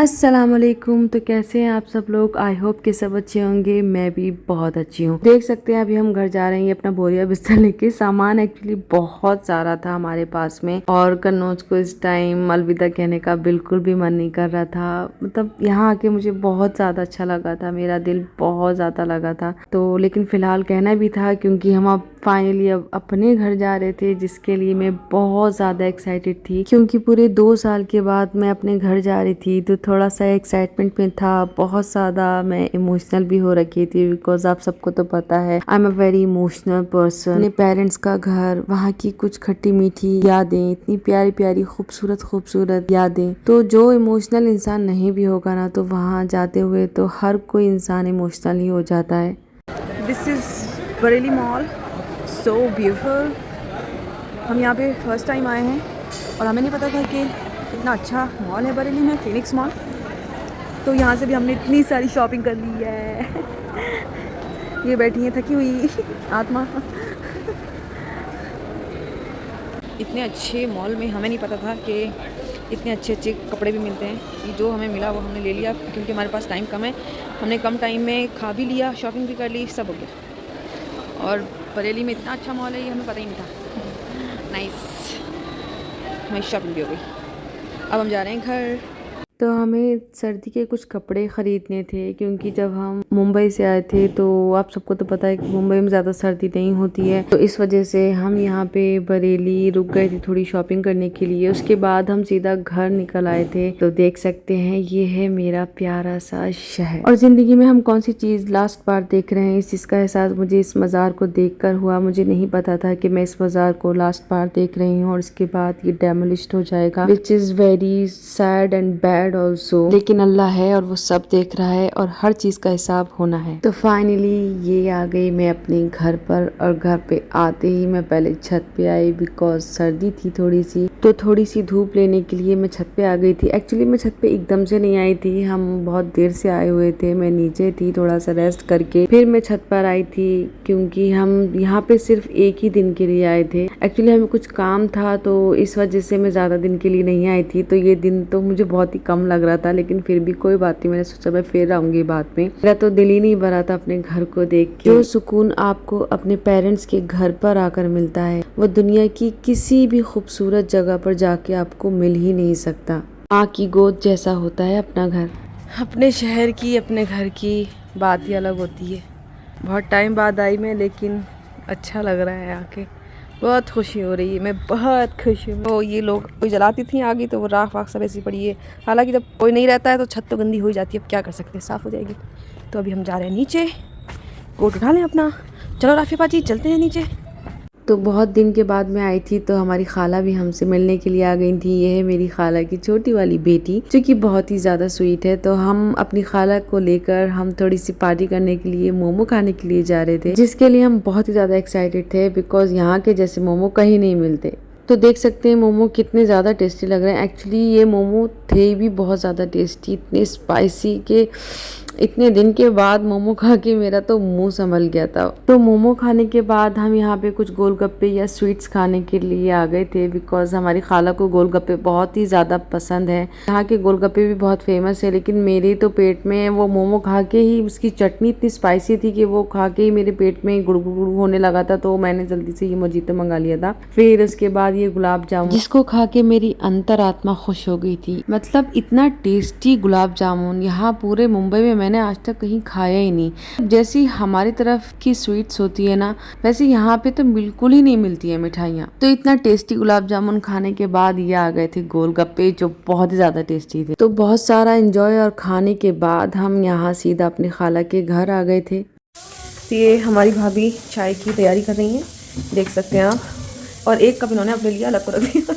अस्सलामुअलैकुम। तो कैसे हैं आप सब लोग? आई होप कि सब अच्छे होंगे। मैं भी बहुत अच्छी हूँ। देख सकते हैं अभी हम घर जा रहे हैं अपना बोरिया बिस्तर लेके। सामान एक्चुअली बहुत सारा था हमारे पास में और कन्नौज को इस टाइम अलविदा कहने का बिल्कुल भी मन नहीं कर रहा था। मतलब यहाँ आके मुझे बहुत ज़्यादा अच्छा लगा था, मेरा दिल बहुत ज़्यादा लगा था। तो लेकिन फ़िलहाल कहना भी था क्योंकि हम अब फाइनली अब अपने घर जा रहे थे, जिसके लिए मैं बहुत ज़्यादा एक्साइटेड थी क्योंकि पूरे 2 साल के बाद मैं अपने घर जा रही थी। तो थोड़ा सा एक्साइटमेंट में था, बहुत ज़्यादा मैं इमोशनल भी हो रखी थी बिकॉज आप सबको तो पता है I am a very emotional person. अपने पेरेंट्स का घर, वहाँ की कुछ खट्टी मीठी यादें, इतनी प्यारी प्यारी खूबसूरत खूबसूरत यादें। तो जो इमोशनल इंसान नहीं भी होगा ना, तो वहाँ जाते हुए तो हर कोई इंसान इमोशनल ही हो जाता है। This is Bareilly mall, so beautiful. हम यहाँ पे फर्स्ट टाइम आए हैं और हमें नहीं पता था कि इतना अच्छा मॉल है बरेली में, फिनिक्स मॉल। तो यहाँ से भी हमने इतनी सारी शॉपिंग कर ली है। ये बैठी है थकी हुई आत्मा। इतने अच्छे मॉल में हमें नहीं पता था कि इतने अच्छे अच्छे कपड़े भी मिलते हैं। ये जो हमें मिला वो हमने ले लिया क्योंकि हमारे पास टाइम कम है। हमने कम टाइम में खा भी लिया, शॉपिंग भी कर ली, सब हो गया। और बरेली में इतना अच्छा मॉल है ये हमें पता ही नहीं था। नाइस, हमारी शॉपिंग भी हो गई। अब हम जा रहे हैं घर। तो हमें सर्दी के कुछ कपड़े ख़रीदने थे क्योंकि जब हम मुंबई से आए थे तो आप सबको तो पता है कि मुंबई में ज़्यादा सर्दी नहीं होती है। तो इस वजह से हम यहाँ पे बरेली रुक गए थे थोड़ी शॉपिंग करने के लिए। उसके बाद हम सीधा घर निकल आए थे। तो देख सकते हैं ये है मेरा प्यारा सा शहर। और ज़िंदगी में हम कौन सी चीज़ लास्ट बार देख रहे हैं, इस चीज़ का एहसास मुझे इस मज़ार को देख कर हुआ। मुझे नहीं पता था कि मैं इस मज़ार को लास्ट बार देख रही हूँ और इसके बाद ये डेमोलिश्ड हो जाएगा, which is very sad and bad also. लेकिन अल्लाह है और वो सब देख रहा है और हर चीज का हिसाब होना है। तो फाइनली ये आ गई मैं अपने घर पर और घर पे आते ही मैं पहले छत पे आई बिकॉज सर्दी थी थोड़ी सी। तो थोड़ी सी धूप लेने के लिए मैं छत पे आ गई थी। एक्चुअली मैं छत पे एकदम से नहीं आई थी, हम बहुत देर से आए हुए थे। मैं नीचे थी थोड़ा सा रेस्ट करके, फिर मैं छत पर आई थी क्योंकि हम यहाँ पे सिर्फ एक ही दिन के लिए आए थे। एक्चुअली हमें कुछ काम था तो इस वजह से मैं ज्यादा दिन के लिए नहीं आई थी। तो ये दिन तो मुझे बहुत ही कम लग रहा था, लेकिन फिर भी कोई बात नहीं, मैंने सोचा मैं फिर आऊंगी बाद में। मेरा तो दिल ही नहीं भरा था अपने घर को देख के। जो सुकून आपको अपने पेरेंट्स के घर पर आकर मिलता है वो दुनिया की किसी भी खूबसूरत जगह पर जाके आपको मिल ही नहीं सकता। माँ की गोद जैसा होता है अपना घर। अपने शहर की, अपने घर की बात ही अलग होती है। बहुत टाइम बाद आई मैं, लेकिन अच्छा लग रहा है आके, बहुत खुशी हो रही है, मैं बहुत खुश हूँ। तो ये लोग कोई जलाती थी आगे तो वो राख वाख सब ऐसी पड़ी है। हालांकि जब कोई नहीं रहता है तो छत तो गंदी हो ही जाती है, अब क्या कर सकते हैं, साफ़ हो जाएगी। तो अभी हम जा रहे हैं नीचे, कोट उठा लें अपना। चलो राफी पाजी चलते हैं नीचे। तो बहुत दिन के बाद मैं आई थी तो हमारी खाला भी हमसे मिलने के लिए आ गई थी। ये है मेरी खाला की छोटी वाली बेटी जो कि बहुत ही ज़्यादा स्वीट है। तो हम अपनी खाला को लेकर हम थोड़ी सी पार्टी करने के लिए, मोमो खाने के लिए जा रहे थे, जिसके लिए हम बहुत ही ज़्यादा एक्साइटेड थे बिकॉज यहाँ के जैसे मोमो कहीं नहीं मिलते। तो देख सकते हैं मोमो कितने ज़्यादा टेस्टी लग रहे हैं। एक्चुअली ये मोमो थे भी बहुत ज़्यादा टेस्टी, इतने स्पाइसी के इतने दिन के बाद मोमो खा के मेरा तो मुंह संभल गया था। तो मोमो खाने के बाद हम यहाँ पे कुछ गोलगप्पे या स्वीट्स खाने के लिए आ गए थे बिकॉज हमारी खाला को गोलगप्पे बहुत ही ज़्यादा पसंद है। यहाँ के गोलगप्पे भी बहुत फेमस है, लेकिन मेरे तो पेट में वो मोमो खा के ही, उसकी चटनी इतनी स्पाइसी थी कि वो खा के ही मेरे पेट में गुड़गुड़ होने लगा था। तो मैंने जल्दी से ये मोजीतो मंगा लिया था। फिर उसके बाद ये गुलाब जामुन, जिसको खा के मेरी अंतरात्मा खुश हो गई थी। मतलब इतना टेस्टी गुलाब जामुन यहाँ पूरे मुंबई में मैंने आज तक कहीं खाया ही नहीं। जैसी हमारी तरफ की स्वीट्स होती है ना, वैसे यहाँ पे तो बिल्कुल ही नहीं मिलती है मिठाइयाँ। तो इतना टेस्टी गुलाब जामुन खाने के बाद ये आ गए थे गोलगप्पे जो बहुत ही ज्यादा टेस्टी थे। तो बहुत सारा एंजॉय और खाने के बाद हम यहाँ सीधा अपने खाला के घर आ गए थे। तो ये हमारी भाभी चाय की तैयारी कर रही हैं, देख सकते हैं आप। और एक कप इन्होंने अपने लिए अलग कर दिया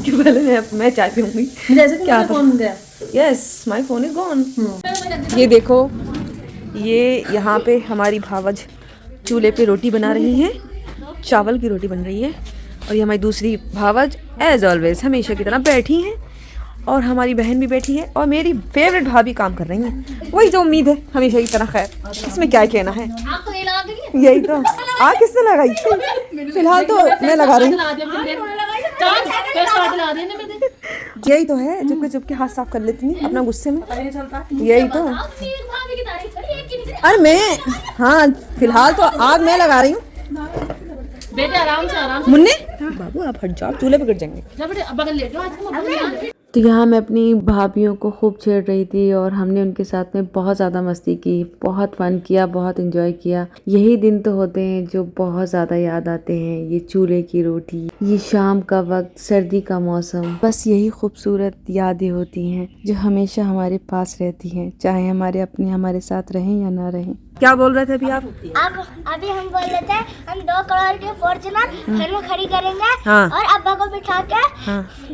कि पहले मैं चाय पीऊंगी। क्या फोन गया? Yes, my phone is gone. ये देखो, ये यहाँ पे हमारी भावज चूल्हे पे रोटी बना रही हैं, चावल की रोटी बन रही है। और ये हमारी दूसरी भावज एज ऑलवेज हमेशा की तरह बैठी हैं, और हमारी बहन भी बैठी है, और मेरी फेवरेट भाभी काम कर रही हैं। वही जो उम्मीद है हमेशा की तरह। खैर इसमें क्या कहना है, यही तो। आग किसने लगाई? फिलहाल तो मैं लगा रही हूँ। यही तो है, चुप के हाथ साफ कर लेती हूँ अपना गुस्से में, यही तो। अरे मैं, हाँ फिलहाल तो आग मैं लगा रही हूँ। बेटे आराम से मुन्ने बाबू आप हट जाओ, चूल्हे पे गिर जाएंगे। तो यहाँ मैं अपनी भाभीियों को खूब छेड़ रही थी और हमने उनके साथ में बहुत ज़्यादा मस्ती की, बहुत फन किया, बहुत एंजॉय किया। यही दिन तो होते हैं जो बहुत ज़्यादा याद आते हैं, ये चूल्हे की रोटी, ये शाम का वक्त, सर्दी का मौसम, बस यही खूबसूरत यादें होती हैं जो हमेशा हमारे पास रहती हैं, चाहे हमारे अपने हमारे साथ रहें या ना रहें। क्या बोल रहे थे अभी आप? अभी हम बोल रहे थे हम 2 करोड़ के फॉर्च्यूनर घर में खड़ी करेंगे। हाँ। और अब्बा को बिठा के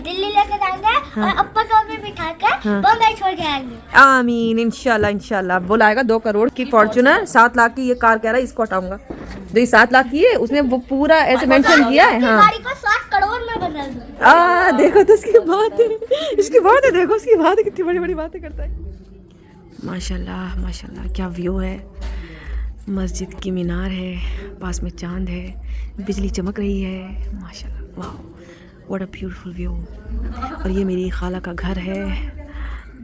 दिल्ली लेके जाएंगे। और अब्बा को भी बिठा के बम्बई छोड़ के आएंगे। आमीन, इंशाल्लाह इंशाल्लाह। बोला आएगा 2 करोड़ की फॉर्च्यूनर, 7 लाख की ये कार कह रहा है, इसको हटाऊंगा। जो 7 लाख की है उसने वो पूरा ऐसे मेंशन किया है। हाँ, गाड़ी को 7 करोड़ में बदल दो। देखो तो इसकी बात है, देखो इसकी बात है, कितनी बड़ी बड़ी बातें करता है। माशाल्लाह माशाल्लाह, क्या व्यू है। मस्जिद की मीनार है, पास में चांद है, बिजली चमक रही है। माशाल्लाह, वाह व्हाट अ ब्यूटीफुल व्यू। और ये मेरी खाला का घर है।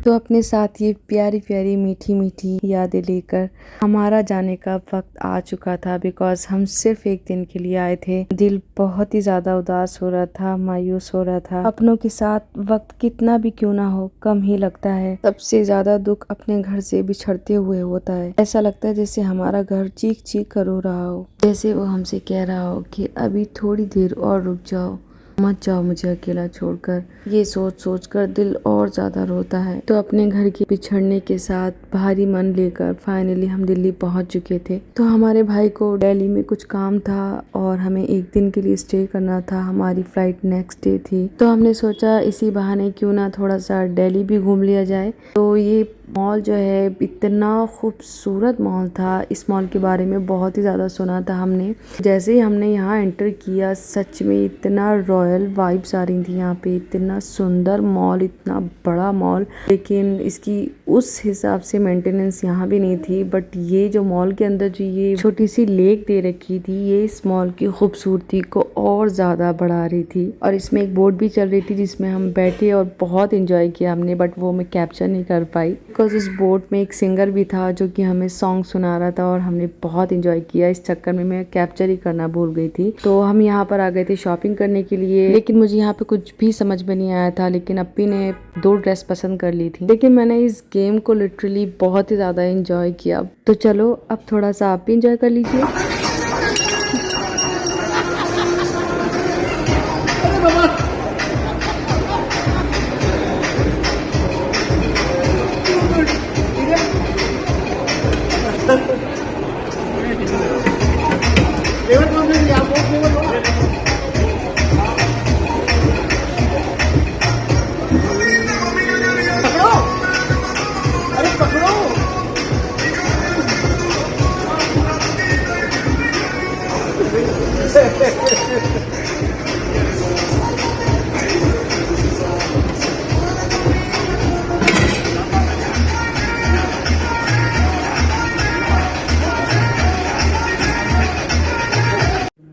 तो अपने साथ ये प्यारी प्यारी मीठी मीठी यादें लेकर हमारा जाने का वक्त आ चुका था, बिकॉज हम सिर्फ एक दिन के लिए आए थे। दिल बहुत ही ज़्यादा उदास हो रहा था, मायूस हो रहा था। अपनों के साथ वक्त कितना भी क्यों ना हो, कम ही लगता है। सबसे ज़्यादा दुख अपने घर से बिछड़ते हुए होता है। ऐसा लगता है जैसे हमारा घर चीख चीख कर रो रहा हो, जैसे वो हमसे कह रहा हो कि अभी थोड़ी देर और रुक जाओ, मत जाओ मुझे अकेला छोड़कर। ये सोच सोच कर दिल और ज्यादा रोता है। तो अपने घर के बिछड़ने के साथ भारी मन लेकर फाइनली हम दिल्ली पहुंच चुके थे। तो हमारे भाई को दिल्ली में कुछ काम था और हमें एक दिन के लिए स्टे करना था। हमारी फ्लाइट नेक्स्ट डे थी, तो हमने सोचा इसी बहाने क्यों ना थोड़ा सा दिल्ली भी घूम लिया जाए। तो ये मॉल जो है इतना खूबसूरत मॉल था। इस मॉल के बारे में बहुत ही ज़्यादा सुना था हमने। जैसे ही हमने यहाँ एंटर किया, सच में इतना रॉयल वाइब्स आ रही थी यहाँ पे। इतना सुंदर मॉल, इतना बड़ा मॉल, लेकिन इसकी उस हिसाब से मेंटेनेंस यहाँ भी नहीं थी। बट ये जो मॉल के अंदर जो ये छोटी सी लेक दे रखी थी, ये इस मॉल की खूबसूरती को और ज़्यादा बढ़ा रही थी। और इसमें एक बोट भी चल रही थी जिसमें हम बैठे और बहुत इंजॉय किया हमने, बट वो मैं कैप्चर नहीं कर पाई बिकॉज उस बोट में एक सिंगर भी था जो कि हमें सॉन्ग सुना रहा था और हमने बहुत इंजॉय किया। इस चक्कर में मैं कैप्चर ही करना भूल गई थी। तो हम यहाँ पर आ गए थे शॉपिंग करने के लिए, लेकिन मुझे यहाँ पे कुछ भी समझ में नहीं आया था। लेकिन अप्पी ने 2 ड्रेस पसंद कर ली थी, लेकिन मैंने इस गेम को लिटरली बहुत ही ज़्यादा इंजॉय किया। तो चलो अब थोड़ा सा आप भी इंजॉय कर लीजिए।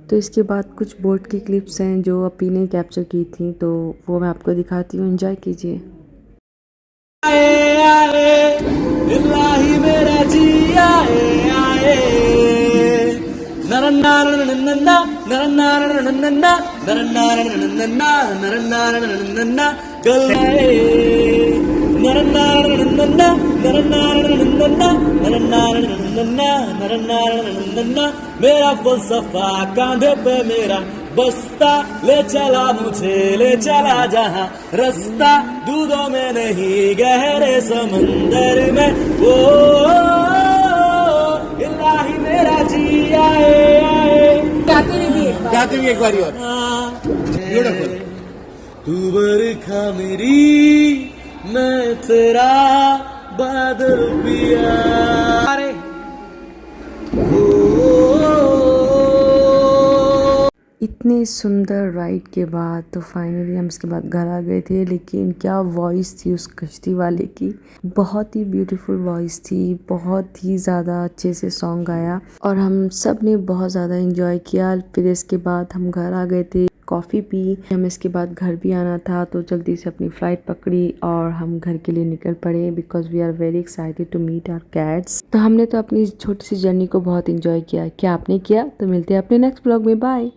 तो इसके बाद कुछ बोट की क्लिप्स हैं जो अपी ने कैप्चर की थी, तो वो मैं आपको दिखाती हूँ, एंजॉय कीजिए। मेरा फलसफा कांधे पे मेरा बस्ता, ले चला मुझे ले चला जहां रास्ता, दूधों में नहीं गहरे समंदर में। ओ इलाही मेरा जी आए आए। गाते भी एक बारी और। ब्यूटीफुल। तू बरखा मेरी, मैं तेरा बादल पिया। इतने सुंदर राइड के बाद तो फाइनली हम इसके बाद घर आ गए थे। लेकिन क्या वॉइस थी उस कश्ती वाले की, बहुत ही ब्यूटीफुल वॉइस थी, बहुत ही ज़्यादा अच्छे से सॉन्ग गाया और हम सब ने बहुत ज़्यादा एंजॉय किया। फिर इसके बाद हम घर आ गए थे, कॉफ़ी पी। हमें इसके बाद घर भी आना था तो जल्दी से अपनी फ़्लाइट पकड़ी और हम घर के लिए निकल पड़े because we are very excited to meet our cats. तो हमने तो अपनी छोटी सी जर्नी को बहुत इंजॉय किया। क्या आपने किया? तो मिलते हैं अपने नेक्स्ट ब्लॉग में। बाय।